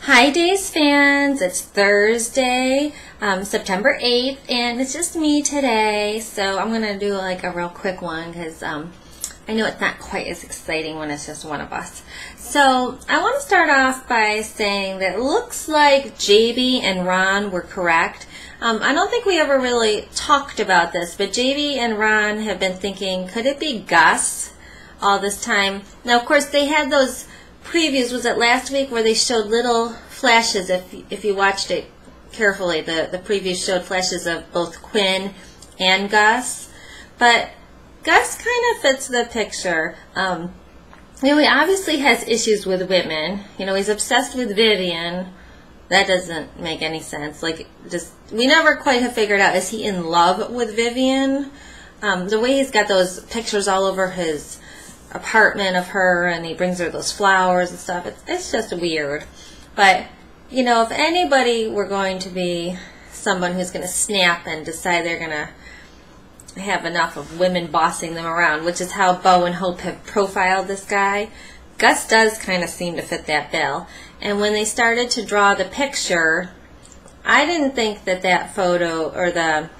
Hi Days fans, it's Thursday, September 8th, and it's just me today, so I'm going to do like a real quick one because I know it's not quite as exciting when it's just one of us. So I want to start off by saying that it looks like JB and Ron were correct. I don't think we ever really talked about this, but JB and Ron have been thinking, could it be Gus all this time? Now, of course, they had those previews, was it last week, where they showed little flashes. If you watched it carefully, the previews showed flashes of both Quinn and Gus. But Gus kind of fits the picture. He obviously has issues with women. He's obsessed with Vivian. That doesn't make any sense. We never quite have figured out, is he in love with Vivian? The way he's got those pictures all over his apartment of her, and he brings her those flowers and stuff, it's just weird. But if anybody were going to be someone who's going to snap and decide they're going to have enough of women bossing them around, which is how Bo and Hope have profiled this guy, Gus does kind of seem to fit that bill. And when they started to draw the picture, I didn't think that photo, or the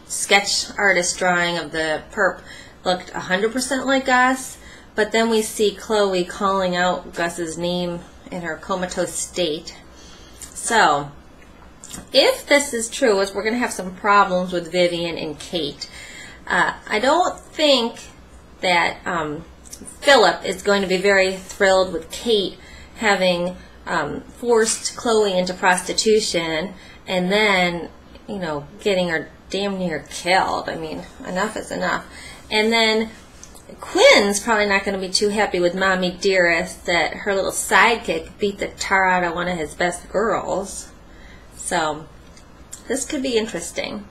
sketch artist drawing of the perp, looked 100% like Gus, but then we see Chloe calling out Gus's name in her comatose state. So, if this is true, we're going to have some problems with Vivian and Kate. I don't think that Philip is going to be very thrilled with Kate having forced Chloe into prostitution and then, getting her damn near killed. I mean, enough is enough. And then Quinn's probably not going to be too happy with Mommy Dearest that her little sidekick beat the tar out of one of his best girls. So this could be interesting.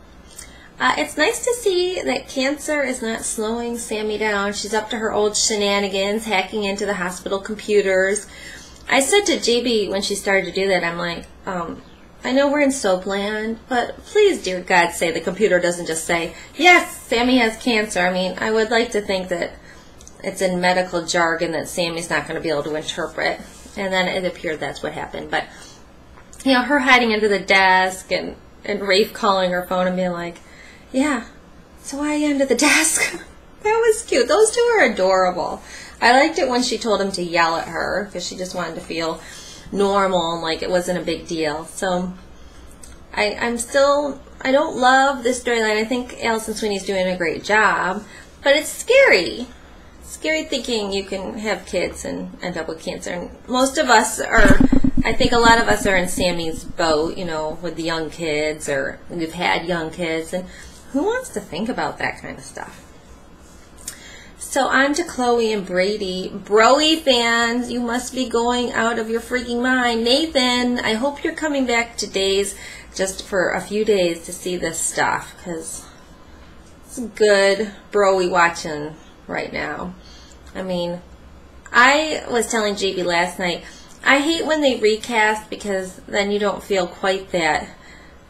It's nice to see that cancer is not slowing Sammy down. She's up to her old shenanigans, hacking into the hospital computers. I said to JB when she started to do that, I'm like, I know we're in Soapland, but please, dear God, say the computer doesn't just say, yes, Sammy has cancer. I mean, I would like to think that it's in medical jargon that Sammy's not going to be able to interpret. And then it appeared that's what happened. But, her hiding under the desk and Rafe calling her phone and being like, yeah, so why are you under the desk? That was cute. Those two are adorable. I liked it when she told him to yell at her because she just wanted to feel normal and like it wasn't a big deal. So I don't love this storyline. I think Alison Sweeney's doing a great job, but it's scary. Scary thinking you can have kids and end up with cancer. And most of us are, I think a lot of us are in Sammy's boat, with the young kids, or we've had young kids, and who wants to think about that kind of stuff? So on to Chloe and Brady. Broy fans, you must be going out of your freaking mind. Nathan, I hope you're coming back to Days just for a few days to see this stuff, because it's good Broy watching right now. I mean, I was telling JB last night, I hate when they recast because then you don't feel quite that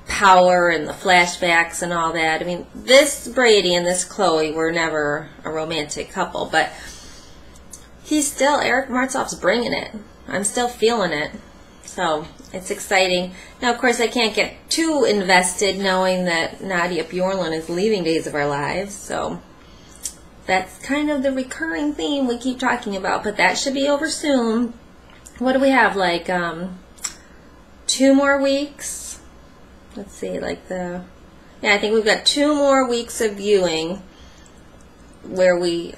power and the flashbacks and all that. I mean, this Brady and this Chloe were never a romantic couple, but Eric Martzoff's bringing it. I'm still feeling it. So, it's exciting. Now, of course, I can't get too invested knowing that Nadia Bjornlund is leaving Days of Our Lives, so that's kind of the recurring theme we keep talking about, but that should be over soon. What do we have, like 2 more weeks? Let's see, I think we've got 2 more weeks of viewing where we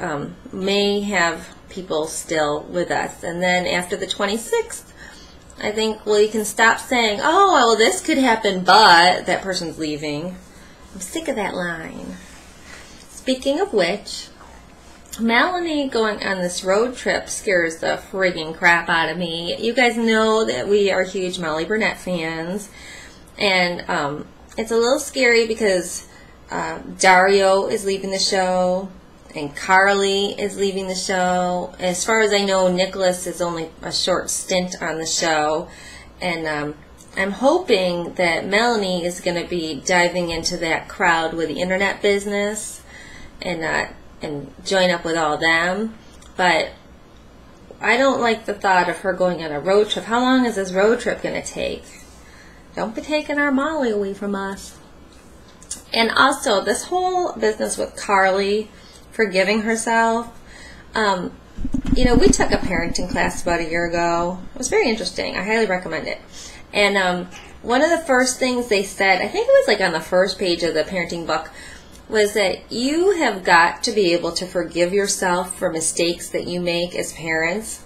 may have people still with us. And then after the 26th, I think we can stop saying, oh, well, this could happen, but that person's leaving. I'm sick of that line. Speaking of which, Melanie going on this road trip scares the frigging crap out of me. You guys know that we are huge Molly Burnett fans. And it's a little scary because Dario is leaving the show and Carly is leaving the show. As far as I know, Nicholas is only a short stint on the show. And I'm hoping that Melanie is going to be diving into that crowd with the internet business and join up with all them. But I don't like the thought of her going on a road trip. How long is this road trip going to take? Don't be taking our Molly away from us. And also, this whole business with Carly forgiving herself. You know, we took a parenting class about a year ago. It was very interesting. I highly recommend it. And one of the first things they said, I think it was like on the first page of the parenting book, was that you have got to be able to forgive yourself for mistakes that you make as parents.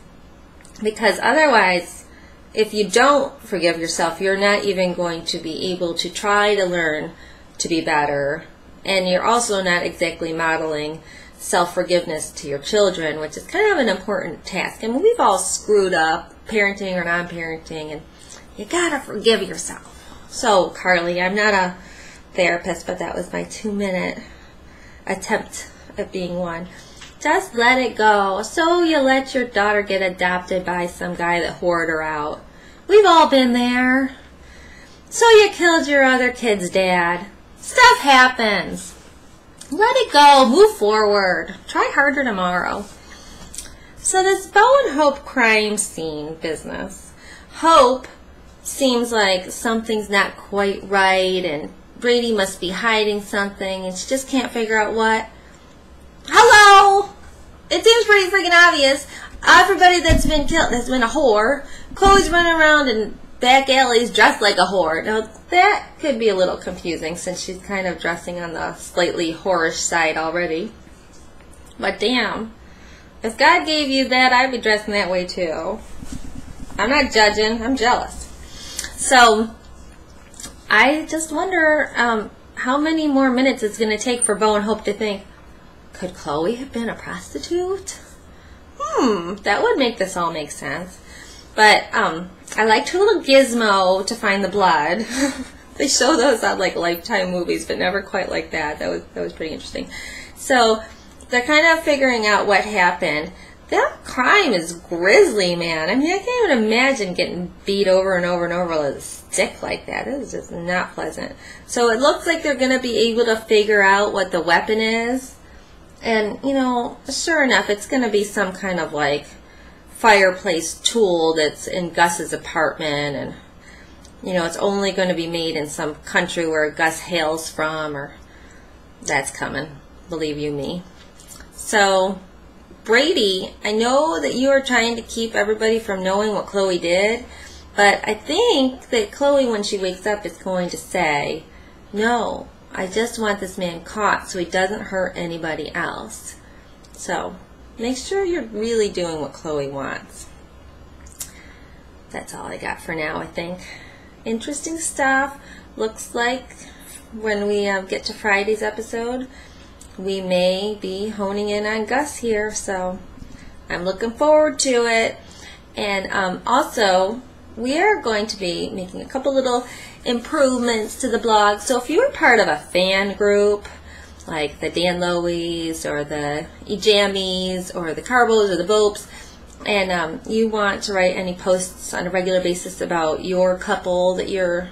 Because otherwise, if you don't forgive yourself, you're not even going to be able to try to learn to be better. And you're also not exactly modeling self-forgiveness to your children, which is kind of an important task. And we've all screwed up, parenting or non-parenting, and you gotta forgive yourself. So, Carly, I'm not a therapist, but that was my 2-minute attempt at being one. Just let it go. So you let your daughter get adopted by some guy that whored her out. We've all been there. So you killed your other kid's dad. Stuff happens. Let it go. Move forward. Try harder tomorrow. So this Bo and Hope crime scene business. Hope seems like something's not quite right and Brady must be hiding something and she just can't figure out what. Hello! It seems pretty freaking obvious. Everybody that's been killed has been a whore. Chloe's running around in back alleys dressed like a whore. Now that could be a little confusing since she's kind of dressing on the slightly whorish side already. But damn, if God gave you that, I'd be dressing that way too. I'm not judging, I'm jealous. So I just wonder how many more minutes it's going to take for Bo and Hope to think, could Chloe have been a prostitute? That would make this all make sense. But I liked her little gizmo to find the blood. They show those on like Lifetime movies, but never quite like that. That was pretty interesting. So they're kind of figuring out what happened. That crime is grisly, man. I mean, I can't even imagine getting beat over and over and over with a stick like that. It is just not pleasant. So it looks like they're going to be able to figure out what the weapon is. And, you know, sure enough, it's going to be some kind of like fireplace tool that's in Gus's apartment. And, you know, it's only going to be made in some country where Gus hails from, or that's coming, believe you me. So Brady, I know that you are trying to keep everybody from knowing what Chloe did, but I think that Chloe, when she wakes up, is going to say, no, I just want this man caught so he doesn't hurt anybody else. So make sure you're really doing what Chloe wants. That's all I got for now, I think. Interesting stuff. Looks like when we get to Friday's episode, we may be honing in on Gus here, so I'm looking forward to it. And also, we are going to be making a couple little improvements to the blog. So if you are part of a fan group, like the Dan Lowies or the E-Jammies or the Carbos or the Bopes, and you want to write any posts on a regular basis about your couple that you're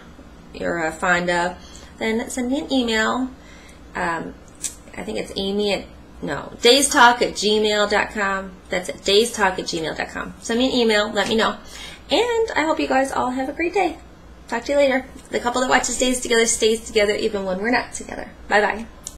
fond of, then send me an email. I think it's DaysTalk@gmail.com. That's it, DaysTalk@gmail.com. Send me an email, let me know. And I hope you guys all have a great day. Talk to you later. The couple that watches Days Together stays together even when we're not together. Bye-bye.